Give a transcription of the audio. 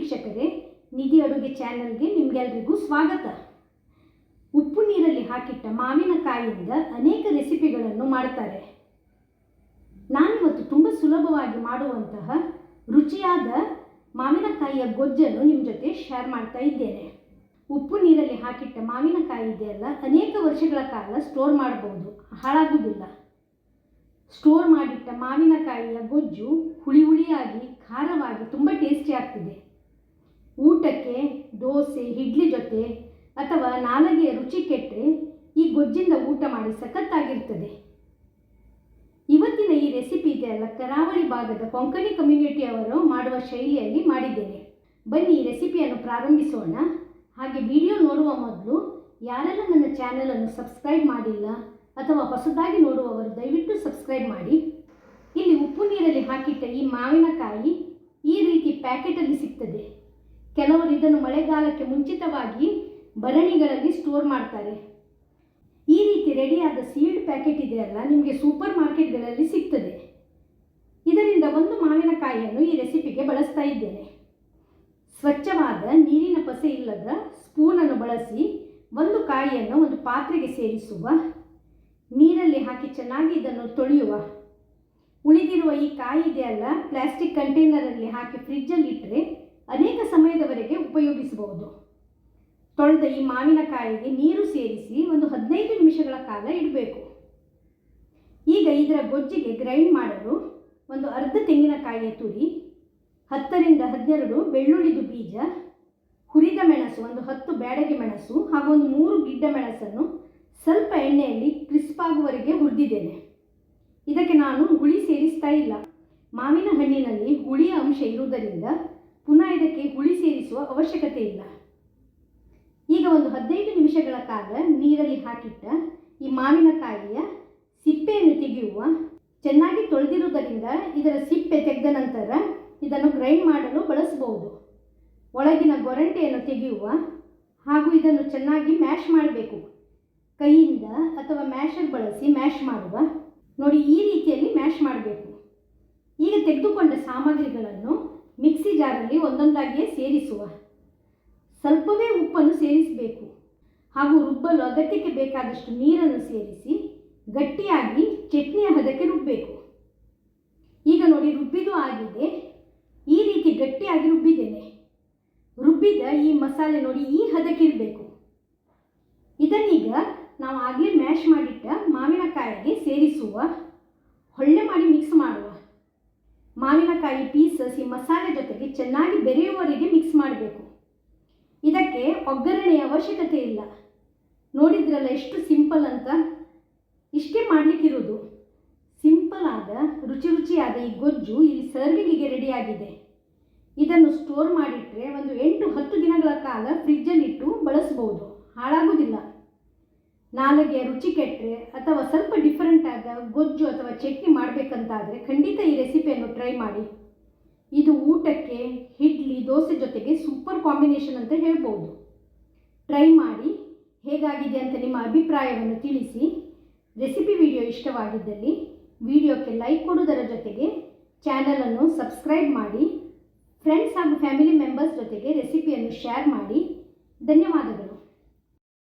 ವೀಕ್ಷಕರೇ, ನಿಧಿ ಅಡುಗೆ ಚಾನೆಲ್ಗೆ ನಿಮಗೆಲ್ಲರಿಗೂ ಸ್ವಾಗತ. ಉಪ್ಪು ನೀರಲ್ಲಿ ಹಾಕಿಟ್ಟ ಮಾವಿನಕಾಯಿಯಿಂದ ಅನೇಕ ರೆಸಿಪಿಗಳನ್ನು ಮಾಡ್ತಾರೆ. ನಾನಿವತ್ತು ತುಂಬ ಸುಲಭವಾಗಿ ಮಾಡುವಂತಹ ರುಚಿಯಾದ ಮಾವಿನಕಾಯಿಯ ಗೊಜ್ಜನ್ನು ನಿಮ್ಮ ಜೊತೆ ಶೇರ್ ಮಾಡ್ತಾ ಇದ್ದೇನೆ. ಉಪ್ಪು ನೀರಲ್ಲಿ ಹಾಕಿಟ್ಟ ಮಾವಿನಕಾಯಿ ಇದೆಯಲ್ಲ, ಅನೇಕ ವರ್ಷಗಳ ಕಾಲ ಸ್ಟೋರ್ ಮಾಡಬಹುದು, ಹಾಳಾಗುವುದಿಲ್ಲ. ಸ್ಟೋರ್ ಮಾಡಿಟ್ಟ ಮಾವಿನಕಾಯಿಯ ಗೊಜ್ಜು ಹುಳಿ ಹುಳಿಯಾಗಿ ಖಾರವಾಗಿ ತುಂಬ ಟೇಸ್ಟಿ ಆಗ್ತದೆ. ಊಟಕ್ಕೆ ದೋಸೆ ಇಡ್ಲಿ ಜೊತೆ ಅಥವಾ ನಾಲಿಗೆಯ ರುಚಿ ಕೆಟ್ಟರೆ ಈ ಗೊಜ್ಜಿಂದ ಊಟ ಮಾಡಿ ಸಖತ್ತಾಗಿರ್ತದೆ. ಇವತ್ತಿನ ಈ ರೆಸಿಪಿ ಇದೆಯಲ್ಲ, ಕರಾವಳಿ ಭಾಗದ ಕೊಂಕಣಿ ಕಮ್ಯುನಿಟಿಯವರು ಮಾಡುವ ಶೈಲಿಯಲ್ಲಿ ಮಾಡಿದ್ದೇನೆ. ಬನ್ನಿ ಈ ರೆಸಿಪಿಯನ್ನು ಪ್ರಾರಂಭಿಸೋಣ. ಹಾಗೆ ವಿಡಿಯೋ ನೋಡುವ ಮೊದಲು ಯಾರೆಲ್ಲ ನನ್ನ ಚಾನಲನ್ನು ಸಬ್ಸ್ಕ್ರೈಬ್ ಮಾಡಿಲ್ಲ ಅಥವಾ ಹೊಸದಾಗಿ ನೋಡುವವರು ದಯವಿಟ್ಟು ಸಬ್ಸ್ಕ್ರೈಬ್ ಮಾಡಿ. ಇಲ್ಲಿ ಉಪ್ಪು ನೀರಲ್ಲಿ ಹಾಕಿಟ್ಟ ಈ ಮಾವಿನಕಾಯಿ ಈ ರೀತಿ ಪ್ಯಾಕೆಟಲ್ಲಿ ಸಿಗ್ತದೆ. ಕೆಲವರು ಇದನ್ನು ಮಳೆಗಾಲಕ್ಕೆ ಮುಂಚಿತವಾಗಿ ಭರಣಿಗಳಲ್ಲಿ ಸ್ಟೋರ್ ಮಾಡ್ತಾರೆ. ಈ ರೀತಿ ರೆಡಿಯಾದ ಸೀಲ್ಡ್ ಪ್ಯಾಕೆಟ್ ಇದೆಯಲ್ಲ, ನಿಮಗೆ ಸೂಪರ್ ಮಾರ್ಕೆಟ್ಗಳಲ್ಲಿ ಸಿಗ್ತದೆ. ಇದರಿಂದ ಒಂದು ಮಾವಿನಕಾಯಿಯನ್ನು ಈ ರೆಸಿಪಿಗೆ ಬಳಸ್ತಾ ಇದ್ದೇನೆ. ಸ್ವಚ್ಛವಾದ ನೀರಿನ ಪಸೆ ಇಲ್ಲದ ಸ್ಪೂನನ್ನು ಬಳಸಿ ಒಂದು ಕಾಯಿಯನ್ನು ಒಂದು ಪಾತ್ರೆಗೆ ಸೇರಿಸುವ. ನೀರಲ್ಲಿ ಹಾಕಿ ಚೆನ್ನಾಗಿ ಇದನ್ನು ತೊಳೆಯುವ. ಉಳಿದಿರುವ ಈ ಕಾಯಿ ಇದೆಯಲ್ಲ, ಪ್ಲಾಸ್ಟಿಕ್ ಕಂಟೈನರಲ್ಲಿ ಹಾಕಿ ಫ್ರಿಜ್ಜಲ್ಲಿ ಇಟ್ಟರೆ ಅನೇಕ ಸಮಯದವರೆಗೆ ಉಪಯೋಗಿಸಬಹುದು. ತೊಳೆದ ಈ ಮಾವಿನಕಾಯಿಗೆ ನೀರು ಸೇರಿಸಿ ಒಂದು 15 ನಿಮಿಷಗಳ ಕಾಲ ಇಡಬೇಕು. ಈಗ ಇದರ ಗೊಜ್ಜಿಗೆ ಗ್ರೈಂಡ್ ಮಾಡಲು ಒಂದು ಅರ್ಧ ತೆಂಗಿನಕಾಯಿಯ ತುರಿ, 10 ರಿಂದ 12 ಬೆಳ್ಳುಳ್ಳಿದು ಬೀಜ, ಹುರಿದ ಮೆಣಸು ಒಂದು 10 ಬ್ಯಾಡಗಿ ಮೆಣಸು ಹಾಗೂ ಒಂದು 3 ಗಿಡ್ಡ ಮೆಣಸನ್ನು ಸ್ವಲ್ಪ ಎಣ್ಣೆಯಲ್ಲಿ ಕ್ರಿಸ್ಪ್ ಆಗುವವರೆಗೆ ಹುರಿದಿದ್ದೇನೆ. ಇದಕ್ಕೆ ನಾನು ಹುಳಿ ಸೇರಿಸ್ತಾ ಇಲ್ಲ. ಮಾವಿನ ಹಣ್ಣಿನಲ್ಲಿ ಹುಳಿಯ ಅಂಶ ಇರುವುದರಿಂದ ಪುನಃ ಇದಕ್ಕೆ ಹುಳಿ ಸೇರಿಸುವ ಅವಶ್ಯಕತೆ ಇಲ್ಲ. ಈಗ ಒಂದು 15 ನಿಮಿಷಗಳ ಕಾಲ ನೀರಲ್ಲಿ ಹಾಕಿಟ್ಟ ಈ ಮಾವಿನಕಾಯಿಯ ಸಿಪ್ಪೆಯನ್ನು ತೆಗೆಯುವ. ಚೆನ್ನಾಗಿ ತೊಳೆದಿರುವುದರಿಂದ ಇದರ ಸಿಪ್ಪೆ ತೆಗೆದ ನಂತರ ಇದನ್ನು ಗ್ರೈಂಡ್ ಮಾಡಲು ಬಳಸಬಹುದು. ಒಳಗಿನ ಗೊರಂಟೆಯನ್ನು ತೆಗೆಯುವ ಹಾಗೂ ಇದನ್ನು ಚೆನ್ನಾಗಿ ಮ್ಯಾಶ್ ಮಾಡಬೇಕು. ಕೈಯಿಂದ ಅಥವಾ ಮ್ಯಾಶರ್ ಬಳಸಿ ಮ್ಯಾಶ್ ಮಾಡುವ. ನೋಡಿ, ಈ ರೀತಿಯಲ್ಲಿ ಮ್ಯಾಶ್ ಮಾಡಬೇಕು. ಈಗ ತೆಗೆದುಕೊಂಡ ಸಾಮಗ್ರಿಗಳನ್ನು ಮಿಕ್ಸಿ ಜಾರಲ್ಲಿ ಒಂದೊಂದಾಗಿಯೇ ಸೇರಿಸುವ. ಸ್ವಲ್ಪವೇ ಉಪ್ಪನ್ನು ಸೇರಿಸಬೇಕು ಹಾಗೂ ರುಬ್ಬಲು ಅಗತ್ಯಕ್ಕೆ ಬೇಕಾದಷ್ಟು ನೀರನ್ನು ಸೇರಿಸಿ ಗಟ್ಟಿಯಾಗಿ ಚಟ್ನಿಯ ಹದಕ್ಕೆ ರುಬ್ಬಬೇಕು. ಈಗ ನೋಡಿ, ರುಬ್ಬಿದು ಆಗಿದೆ. ಈ ರೀತಿ ಗಟ್ಟಿಯಾಗಿ ರುಬ್ಬಿದ್ದೇನೆ. ರುಬ್ಬಿದ ಈ ಮಸಾಲೆ ನೋಡಿ ಈ ಹದಕ್ಕೆ ಇರಬೇಕು. ಇದನ್ನೀಗ ನಾವು ಆಗಲೇ ಮ್ಯಾಶ್ ಮಾಡಿಟ್ಟ ಮಾವಿನಕಾಯಿಗೆ ಸೇರಿಸುವ. ಹೊಳ್ಳೆ ಮಾಡಿ ಮಿಕ್ಸ್ ಮಾಡುವ. ಮಾವಿನಕಾಯಿ ಪೀಸಸ್ ಈ ಮಸಾಲೆ ಜೊತೆಗೆ ಚೆನ್ನಾಗಿ ಬೆರೆಯುವವರೆಗೆ ಮಿಕ್ಸ್ ಮಾಡಬೇಕು. ಇದಕ್ಕೆ ಒಗ್ಗರಣೆಯ ಅವಶ್ಯಕತೆ ಇಲ್ಲ. ನೋಡಿದ್ರಲ್ಲ ಎಷ್ಟು ಸಿಂಪಲ್ ಅಂತ. ಇಷ್ಟೇ ಮಾಡಲಿಕ್ಕಿರೋದು. ಸಿಂಪಲ್ ಆದ ರುಚಿಯಾದ ಈ ಗೊಜ್ಜು ಇಲ್ಲಿ ಸರ್ವಿಂಗಿಗೆ ರೆಡಿಯಾಗಿದೆ. ಇದನ್ನು ಸ್ಟೋರ್ ಮಾಡಿಟ್ಟರೆ ಒಂದು 8-10 ದಿನಗಳ ಕಾಲ ಫ್ರಿಜ್ಜಲ್ಲಿಟ್ಟು ಬಳಸ್ಬೋದು, ಹಾಳಾಗುವುದಿಲ್ಲ. ನಾಲಿಗೆಯ ರುಚಿ ಕೆಟ್ಟರೆ ಅಥವಾ ಸ್ವಲ್ಪ ಡಿಫರೆಂಟ್ ಆದ ಗೊಜ್ಜು ಅಥವಾ ಚಟ್ನಿ ಮಾಡಬೇಕಂತಾದರೆ ಖಂಡಿತ ಈ ರೆಸಿಪಿಯನ್ನು ಟ್ರೈ ಮಾಡಿ. ಇದು ಊಟಕ್ಕೆ ಇಡ್ಲಿ ದೋಸೆ ಜೊತೆಗೆ ಸೂಪರ್ ಕಾಂಬಿನೇಷನ್ ಅಂತ ಹೇಳ್ಬೋದು. ಟ್ರೈ ಮಾಡಿ ಹೇಗಾಗಿದೆ ಅಂತ ನಿಮ್ಮ ಅಭಿಪ್ರಾಯವನ್ನು ತಿಳಿಸಿ. ರೆಸಿಪಿ ವಿಡಿಯೋ ಇಷ್ಟವಾಗಿದ್ದಲ್ಲಿ ವಿಡಿಯೋಕ್ಕೆ ಲೈಕ್ ಕೊಡುವುದರ ಜೊತೆಗೆ ಚಾನಲನ್ನು ಸಬ್ಸ್ಕ್ರೈಬ್ ಮಾಡಿ. ಫ್ರೆಂಡ್ಸ್ ಹಾಗೂ ಫ್ಯಾಮಿಲಿ ಮೆಂಬರ್ಸ್ ಜೊತೆಗೆ ರೆಸಿಪಿಯನ್ನು ಶೇರ್ ಮಾಡಿ. ಧನ್ಯವಾದಗಳು.